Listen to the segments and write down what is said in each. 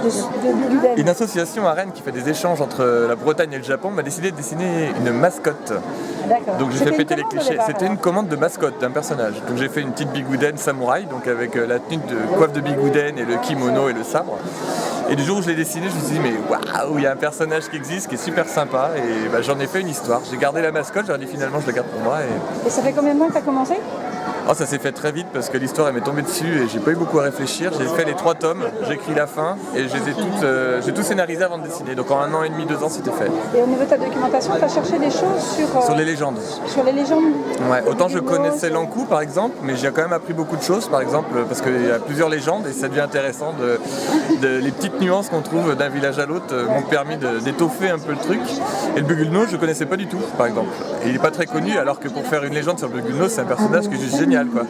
de Biguden. Une association à Rennes qui fait des échanges entre la Bretagne et le Japon m'a décidé de dessiner une mascotte. D'accord. Donc j'ai fait péter les clichés. C'était une commande de mascotte d'un personnage. Donc j'ai fait une petite Biguden samouraï, donc avec la tenue de coiffe de Biguden et le kimono et le sabre. Et du jour où je l'ai dessiné, je me suis dit mais waouh, il y a un personnage qui existe, qui est super sympa. Et bah, j'en ai fait une histoire. J'ai gardé la mascotte, j'ai dit finalement je la garde pour moi. Et ça fait combien de temps que tu as commencé ? Oh, ça s'est fait très vite parce que l'histoire elle m'est tombée dessus et j'ai pas eu beaucoup à réfléchir. J'ai fait les 3 tomes, j'ai écrit la fin et j'ai tout scénarisé avant de dessiner. Donc en 1 an et demi, 2 ans c'était fait. Et au niveau de ta documentation, tu as cherché des choses sur les légendes. Sur les légendes. Ouais, autant je connaissais l'Ankou par exemple, mais j'ai quand même appris beaucoup de choses par exemple parce qu'il y a plusieurs légendes et ça devient intéressant les petites nuances qu'on trouve d'un village à l'autre m'ont permis d'étoffer un peu le truc. Et le Bugulno je connaissais pas du tout par exemple. Et il est pas très connu alors que pour faire une légende sur le Bugulno c'est un personnage qui est juste génial quoi.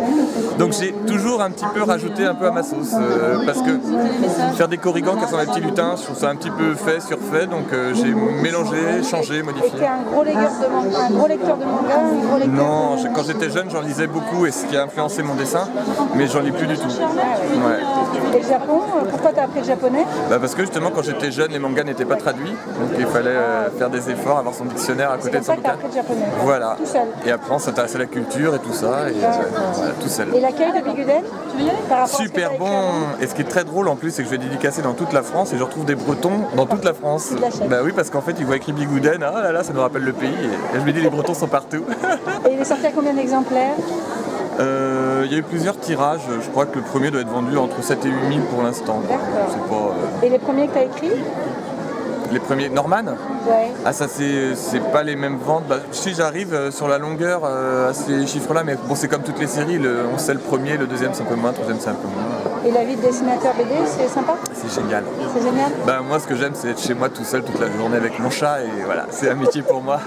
Donc j'ai toujours un petit peu rajouté un peu à ma sauce parce que faire des korrigans qui sont des petits lutins, je trouve ça un petit peu fait surfait donc j'ai mélangé, changé, modifié. Et tu es un gros lecteur de manga, Non, quand j'étais jeune j'en lisais beaucoup et ce qui a influencé mon dessin, mais j'en lis plus du tout. Ouais. Et le Japon, pourquoi tu as appris le japonais ? Parce que justement quand j'étais jeune les mangas n'étaient pas traduits, donc il fallait faire des efforts, avoir son dictionnaire à côté de son bouquin. C'est comme ça que tu as appris le japonais. Voilà. Tout seul. Et après on s'intéressait à la culture et tout ça, et voilà, tout seul. Et l'accueil de Biguden, super bon. Et ce qui est très drôle en plus, c'est que je vais dédicacer dans toute la France et je retrouve des Bretons dans toute la France. Bah oui, parce qu'en fait ils voient écrit Biguden, ah là là, ça nous rappelle le pays. Et je me dis les Bretons sont partout. Et il est sorti à combien d'exemplaires ? Il y a eu plusieurs tirages, je crois que le premier doit être vendu entre 7 et 8 000 pour l'instant. D'accord. Et les premiers que tu as écrits ? Les premiers, Norman ? Ouais. Ah ça c'est pas les mêmes ventes. Si j'arrive sur la longueur à ces chiffres-là, mais bon c'est comme toutes les séries, on sait le premier, le deuxième c'est un peu moins, le troisième c'est un peu moins. Et la vie de dessinateur BD, c'est sympa ? C'est génial. C'est génial ? Moi ce que j'aime c'est être chez moi tout seul toute la journée avec mon chat et voilà, c'est un métier pour moi.